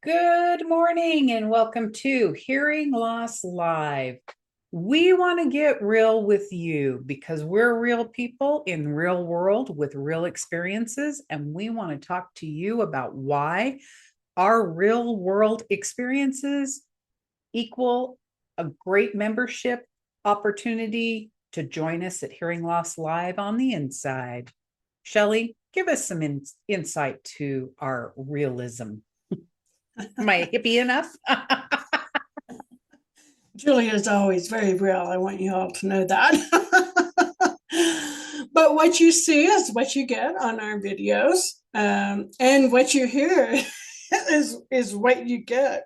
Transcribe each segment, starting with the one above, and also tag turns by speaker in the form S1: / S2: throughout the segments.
S1: Good morning and welcome to Hearing Loss Live. We want to get real with you because we're real people in the real world with real experiences, and we want to talk to you about why our real world experiences equal a great membership opportunity to join us at Hearing Loss Live on the inside. Shelley, give us some insight to our realism. Am I hippie enough?
S2: Julia is always very real. I want you all to know that. But what you see is what you get on our videos, and what you hear is what you get.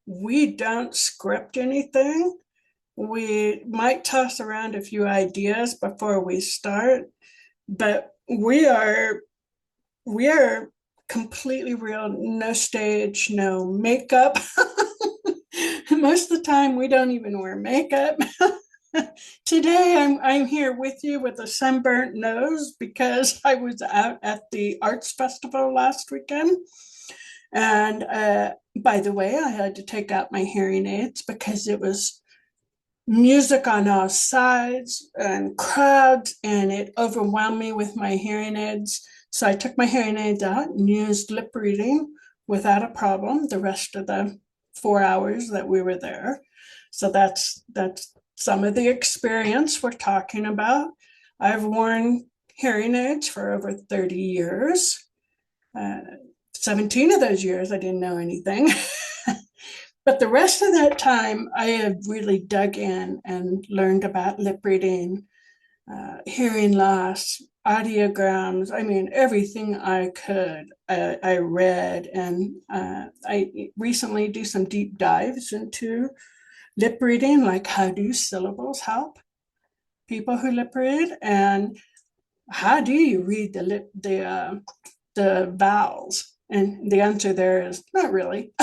S2: We don't script anything. We might toss around a few ideas before we start, but we are completely real. No stage, no makeup. Most of the time, we don't even wear makeup. Today, I'm here with you with a sunburnt nose because I was out at the arts festival last weekend. And by the way, I had to take out my hearing aids because it was music on all sides and crowds, and it overwhelmed me with my hearing aids. So I took my hearing aids out and used lip reading without a problem the rest of the 4 hours that we were there. So that's some of the experience we're talking about. I've worn hearing aids for over 30 years. Uh, 17 of those years, I didn't know anything. But the rest of that time, I have really dug in and learned about lip reading, hearing loss, audiograms. I mean, everything I could, I read. And I recently do some deep dives into lip reading, like how do syllables help people who lip read, and how do you read the vowels? And the answer there is not really.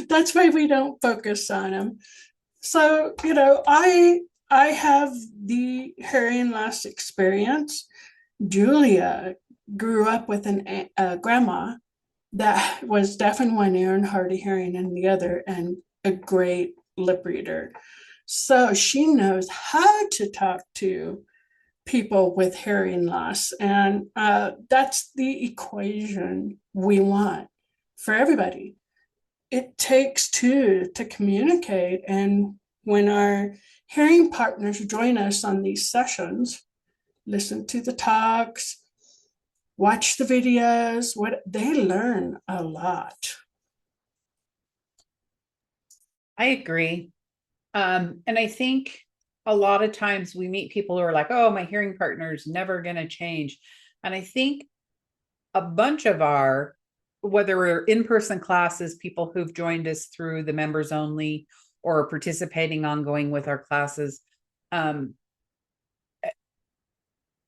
S2: That's why we don't focus on them. So, I have the hearing loss experience. Julia grew up with a grandma that was deaf in one ear and hard of hearing in the other, and a great lip reader. So she knows how to talk to people with hearing loss. And that's the equation we want for everybody. It takes two to communicate. And when our hearing partners join us on these sessions, listen to the talks, watch the videos, what they learn a lot.
S1: I agree. And I think a lot of times we meet people who are like, oh, my hearing partner is never going to change. And I think a bunch of our, whether we're in person classes, people who've joined us through the members only or participating ongoing with our classes, um,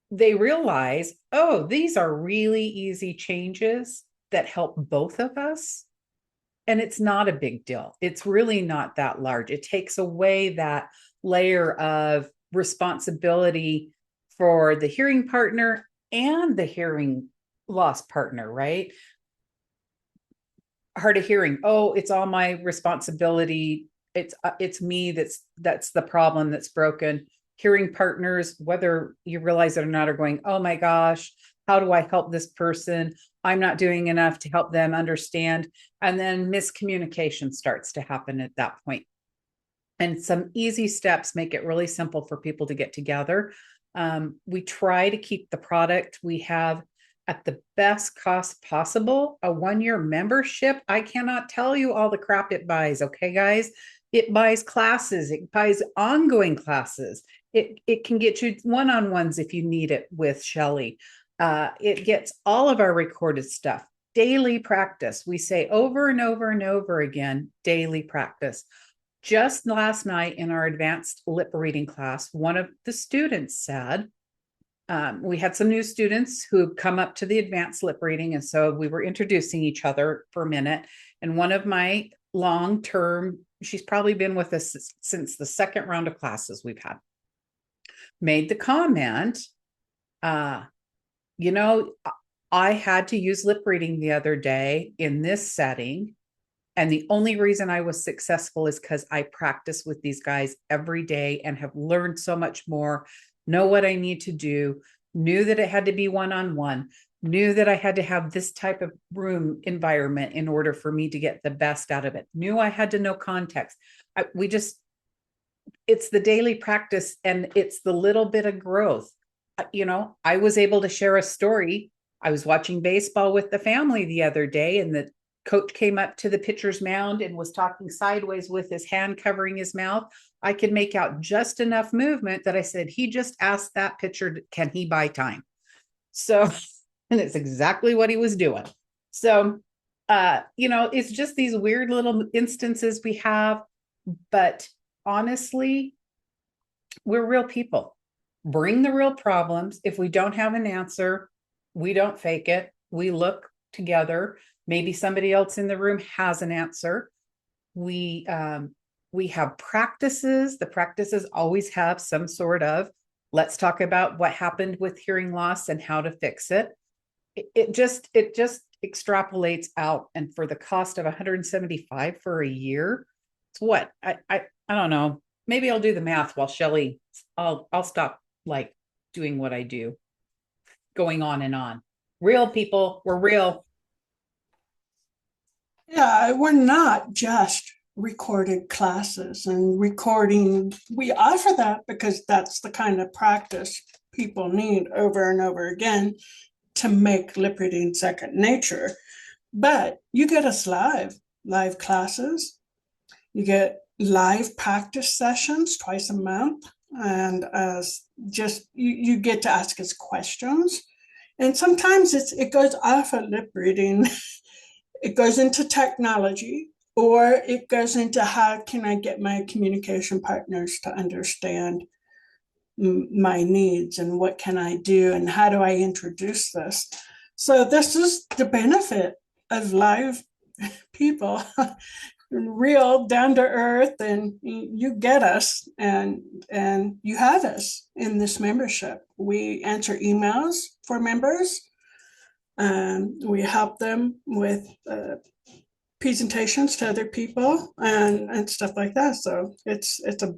S1: they realize, oh, these are really easy changes that help both of us. And it's not a big deal. It's really not that large. It takes away that layer of responsibility for the hearing partner and the hearing loss partner, right? Hard of hearing. Oh, it's all my responsibility. It's me that's the problem that's broken. Hearing partners, whether you realize it or not, are going, oh my gosh, how do I help this person? I'm not doing enough to help them understand. And then miscommunication starts to happen at that point. And some easy steps make it really simple for people to get together. We try to keep the product we have at the best cost possible. A 1 year membership, I cannot tell you all the crap it buys. Okay, guys, it buys classes, it buys ongoing classes. It can get you one-on-ones if you need it with Shelley. It gets all of our recorded stuff. Daily practice. We say over and over and over again, daily practice. Just last night in our advanced lip reading class, one of the students said, we had some new students who had come up to the advanced lip reading. And so we were introducing each other for a minute. And one of my long term, she's probably been with us since the second round of classes we've had, made the comment, uh, you know, I had to use lip reading the other day in this setting. And the only reason I was successful is because I practice with these guys every day and have learned so much more, know what I need to do, knew that it had to be one-on-one, knew that I had to have this type of room environment in order for me to get the best out of it, knew I had to know context. It's the daily practice and it's the little bit of growth. I was able to share a story. I was watching baseball with the family the other day, and the coach came up to the pitcher's mound and was talking sideways with his hand covering his mouth. I could make out just enough movement that I said, he just asked that pitcher, can he buy time? So, and it's exactly what he was doing. So, it's just these weird little instances we have, but honestly, we're real people. Bring the real problems. If we don't have an answer, we don't fake it. We look together. Maybe somebody else in the room has an answer. We have practices. The practices always have some sort of, let's talk about what happened with hearing loss and how to fix it. It just extrapolates out, and for the cost of 175 for a year, it's what I don't know. Maybe I'll do the math while Shelly. I'll stop like doing what I do, going on and on. Real people, we're real.
S2: Yeah, we're not just recorded classes and recording. We offer that because that's the kind of practice people need over and over again to make lip reading second nature. But you get us live classes. You get live practice sessions twice a month, and just you get to ask us questions. And sometimes it goes off of lip reading. It goes into technology, or it goes into how can I get my communication partners to understand my needs and what can I do and how do I introduce this. So this is the benefit of live people, real, down to earth, and you get us, and you have us in this membership. We answer emails for members. We help them with presentations to other people and stuff like that. So it's a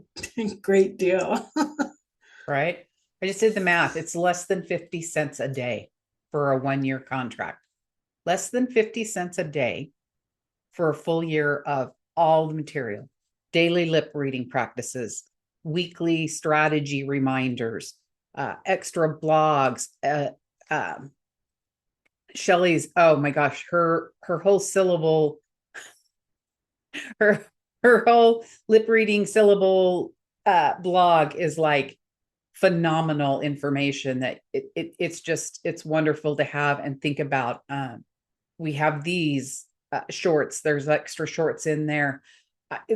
S2: great deal.
S1: Right? I just did the math. It's less than 50 cents a day for a 1 year contract. Less than 50 cents a day for a full year of all the material, daily lip reading practices, weekly strategy reminders, extra blogs. Shelly's, oh my gosh, her whole syllable, her whole lip reading syllable blog is like phenomenal information that it's wonderful to have and think about. We have these shorts, there's extra shorts in there.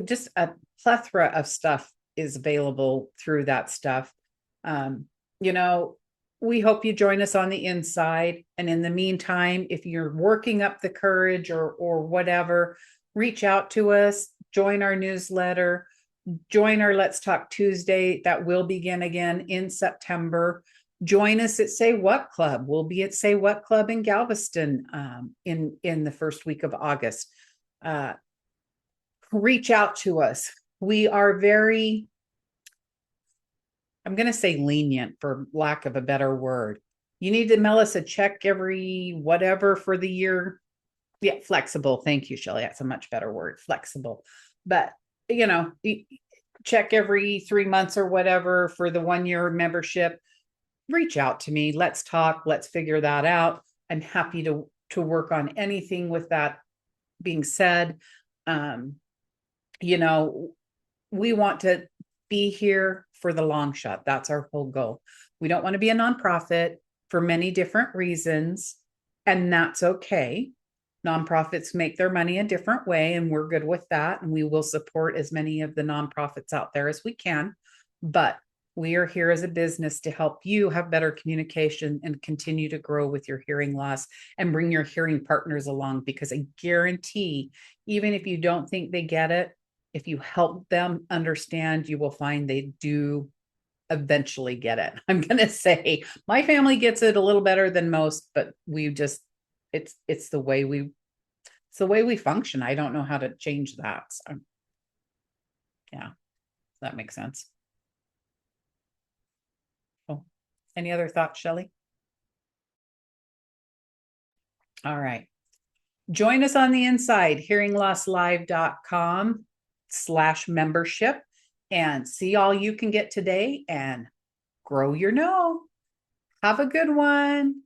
S1: Just a plethora of stuff is available through that stuff. You know, we hope you join us on the inside. And in the meantime, if you're working up the courage or whatever, reach out to us, join our newsletter, join our Let's Talk Tuesday that will begin again in September. Join us at Say What Club. We'll be at Say What Club in Galveston in the first week of August. Reach out to us. We are very, I'm going to say lenient for lack of a better word. You need to mail us a check every whatever for the year. Yeah, flexible. Thank you, Shelly. That's a much better word, flexible. But, check every 3 months or whatever for the 1 year membership. Reach out to me. Let's talk. Let's figure that out. I'm happy to work on anything with that being said. We want to be here for the long shot. That's our whole goal. We don't want to be a nonprofit for many different reasons, and that's okay. Nonprofits make their money a different way, and we're good with that. And we will support as many of the nonprofits out there as we can. But we are here as a business to help you have better communication and continue to grow with your hearing loss and bring your hearing partners along, because I guarantee, even if you don't think they get it, if you help them understand, you will find they do eventually get it. I'm going to say my family gets it a little better than most, but we just, it's the way it's the way we function. I don't know how to change that. So, yeah, that makes sense. Oh, any other thoughts, Shelley? All right. Join us on the inside, hearinglosslive.com/membership, and see all you can get today and grow your know. Have a good one.